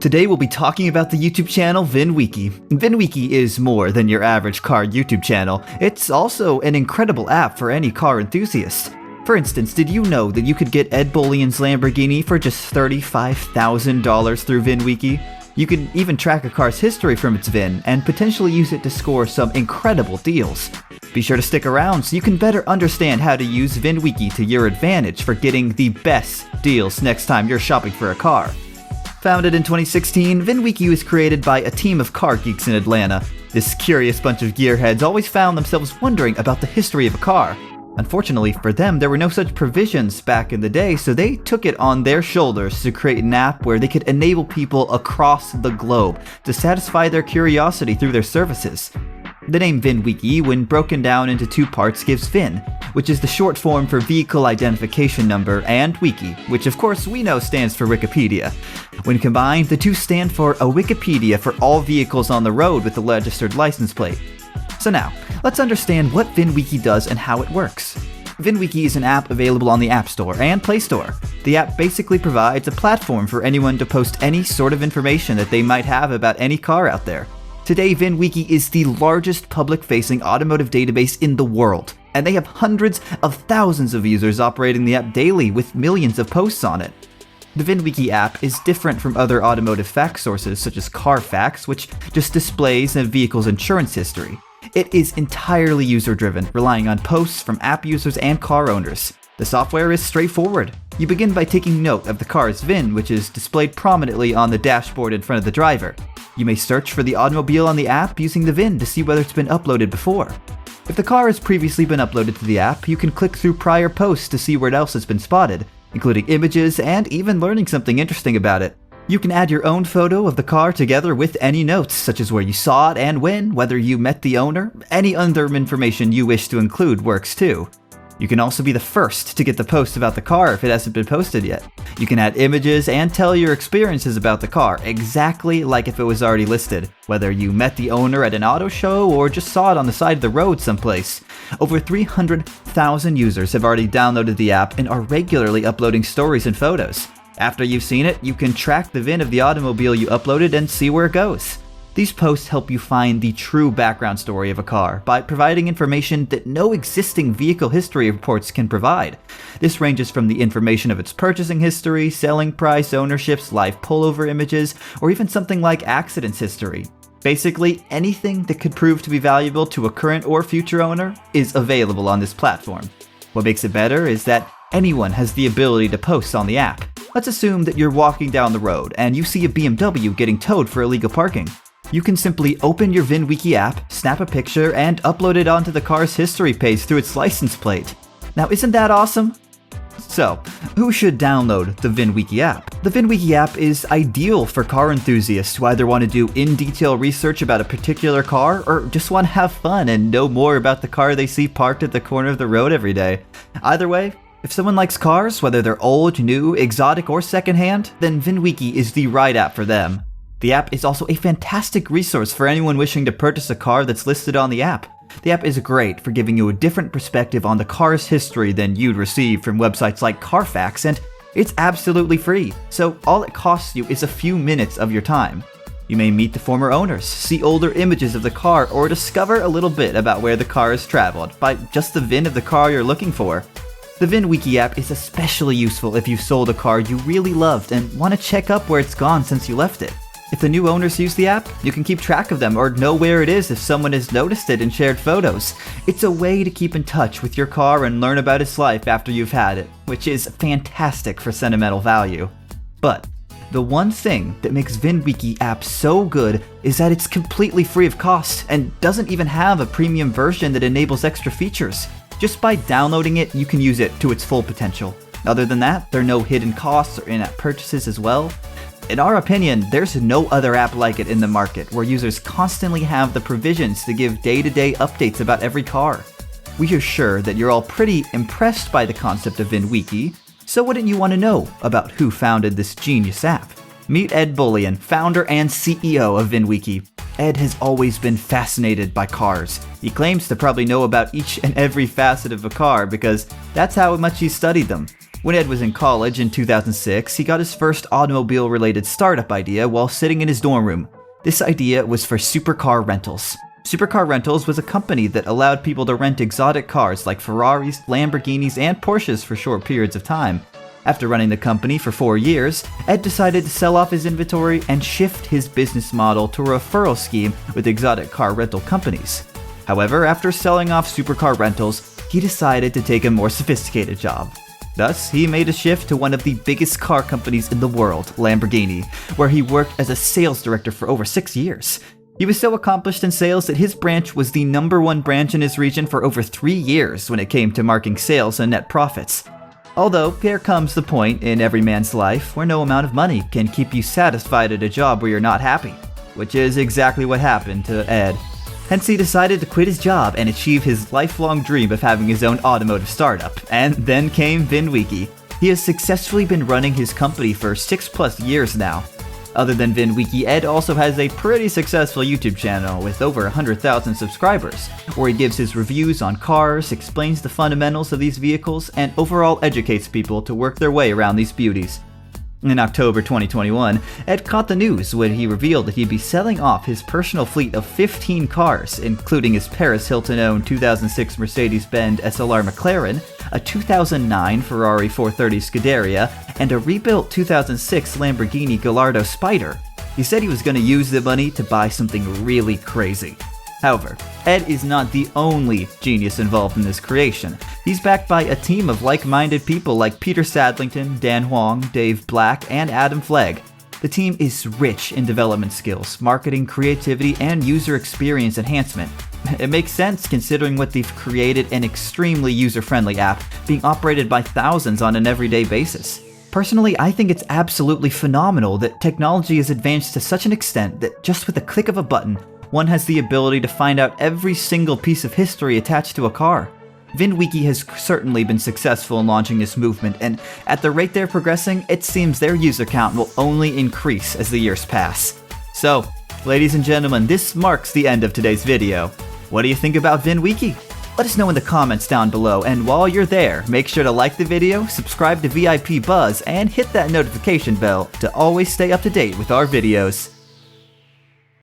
Today we'll be talking about the YouTube channel Vinwiki. Vinwiki is more than your average car YouTube channel. It's also an incredible app for any car enthusiast. For instance, did you know that you could get Ed Bolian's Lamborghini for just $35,000 through Vinwiki? You can even track a car's history from its VIN and potentially use it to score some incredible deals. Be sure to stick around so you can better understand how to use Vinwiki to your advantage for getting the best deals next time you're shopping for a car. Founded in 2016, Vinwiki was created by a team of car geeks in Atlanta. This curious bunch of gearheads always found themselves wondering about the history of a car. Unfortunately for them, there were no such provisions back in the day, so they took it on their shoulders to create an app where they could enable people across the globe to satisfy their curiosity through their services. The name Vinwiki, when broken down into two parts, gives VIN, which is the short form for Vehicle Identification Number, and Wiki, which of course we know stands for Wikipedia. When combined, the two stand for a Wikipedia for all vehicles on the road with a registered license plate. So now, let's understand what Vinwiki does and how it works. Vinwiki is an app available on the App Store and Play Store. The app basically provides a platform for anyone to post any sort of information that they might have about any car out there. Today, Vinwiki is the largest public-facing automotive database in the world, and they have hundreds of thousands of users operating the app daily with millions of posts on it. The Vinwiki app is different from other automotive fact sources such as Carfax, which just displays a vehicle's insurance history. It is entirely user-driven, relying on posts from app users and car owners. The software is straightforward. You begin by taking note of the car's VIN, which is displayed prominently on the dashboard in front of the driver. You may search for the automobile on the app using the VIN to see whether it's been uploaded before. If the car has previously been uploaded to the app, you can click through prior posts to see where else has been spotted, including images and even learning something interesting about it. You can add your own photo of the car together with any notes, such as where you saw it and when, whether you met the owner. Any other information you wish to include works too. You can also be the first to get the post about the car if it hasn't been posted yet. You can add images and tell your experiences about the car, exactly like if it was already listed, whether you met the owner at an auto show or just saw it on the side of the road someplace. Over 300,000 users have already downloaded the app and are regularly uploading stories and photos. After you've seen it, you can track the VIN of the automobile you uploaded and see where it goes. These posts help you find the true background story of a car by providing information that no existing vehicle history reports can provide. This ranges from the information of its purchasing history, selling price, ownerships, live pullover images, or even something like accidents history. Basically, anything that could prove to be valuable to a current or future owner is available on this platform. What makes it better is that anyone has the ability to post on the app. Let's assume that you're walking down the road and you see a BMW getting towed for illegal parking. You can simply open your Vinwiki app, snap a picture, and upload it onto the car's history page through its license plate. Now, isn't that awesome? So, who should download the Vinwiki app? The Vinwiki app is ideal for car enthusiasts who either want to do in-detail research about a particular car or just want to have fun and know more about the car they see parked at the corner of the road every day. Either way, if someone likes cars, whether they're old, new, exotic, or secondhand, then Vinwiki is the right app for them. The app is also a fantastic resource for anyone wishing to purchase a car that's listed on the app. The app is great for giving you a different perspective on the car's history than you'd receive from websites like Carfax, and it's absolutely free, so all it costs you is a few minutes of your time. You may meet the former owners, see older images of the car, or discover a little bit about where the car has traveled by just the VIN of the car you're looking for. The Vinwiki app is especially useful if you've sold a car you really loved and want to check up where it's gone since you left it. If the new owners use the app, you can keep track of them or know where it is if someone has noticed it and shared photos. It's a way to keep in touch with your car and learn about its life after you've had it, which is fantastic for sentimental value. But the one thing that makes Vinwiki app so good is that it's completely free of cost and doesn't even have a premium version that enables extra features. Just by downloading it, you can use it to its full potential. Other than that, there are no hidden costs or in-app purchases as well. In our opinion, there's no other app like it in the market where users constantly have the provisions to give day-to-day updates about every car. We are sure that you're all pretty impressed by the concept of Vinwiki, so wouldn't you want to know about who founded this genius app? Meet Ed Bolian, founder and CEO of Vinwiki. Ed has always been fascinated by cars. He claims to probably know about each and every facet of a car because that's how much he studied them. When Ed was in college in 2006, he got his first automobile-related startup idea while sitting in his dorm room. This idea was for supercar rentals. Supercar Rentals was a company that allowed people to rent exotic cars like Ferraris, Lamborghinis, and Porsches for short periods of time. After running the company for 4 years, Ed decided to sell off his inventory and shift his business model to a referral scheme with exotic car rental companies. However, after selling off Supercar Rentals, he decided to take a more sophisticated job. Thus, he made a shift to one of the biggest car companies in the world, Lamborghini, where he worked as a sales director for over 6 years. He was so accomplished in sales that his branch was the #1 branch in his region for over 3 years when it came to marking sales and net profits. Although, there comes the point in every man's life where no amount of money can keep you satisfied at a job where you're not happy, which is exactly what happened to Ed. Hence, he decided to quit his job and achieve his lifelong dream of having his own automotive startup. And then came Vinwiki. He has successfully been running his company for 6+ years now. Other than Vinwiki, Ed also has a pretty successful YouTube channel with over 100,000 subscribers, where he gives his reviews on cars, explains the fundamentals of these vehicles, and overall educates people to work their way around these beauties. In October 2021, Ed caught the news when he revealed that he'd be selling off his personal fleet of 15 cars, including his Paris Hilton-owned 2006 Mercedes-Benz SLR McLaren, a 2009 Ferrari 430 Scuderia, and a rebuilt 2006 Lamborghini Gallardo Spider. He said he was going to use the money to buy something really crazy. However, Ed is not the only genius involved in this creation. He's backed by a team of like-minded people like Peter Sadlington, Dan Huang, Dave Black, and Adam Flegg. The team is rich in development skills, marketing, creativity, and user experience enhancement. It makes sense considering what they've created, an extremely user-friendly app being operated by thousands on an everyday basis. Personally, I think it's absolutely phenomenal that technology has advanced to such an extent that just with a click of a button, one has the ability to find out every single piece of history attached to a car. Vinwiki has certainly been successful in launching this movement, and at the rate they're progressing, it seems their user count will only increase as the years pass. So, ladies and gentlemen, this marks the end of today's video. What do you think about Vinwiki? Let us know in the comments down below, and while you're there, make sure to like the video, subscribe to VIP Buzz, and hit that notification bell to always stay up to date with our videos.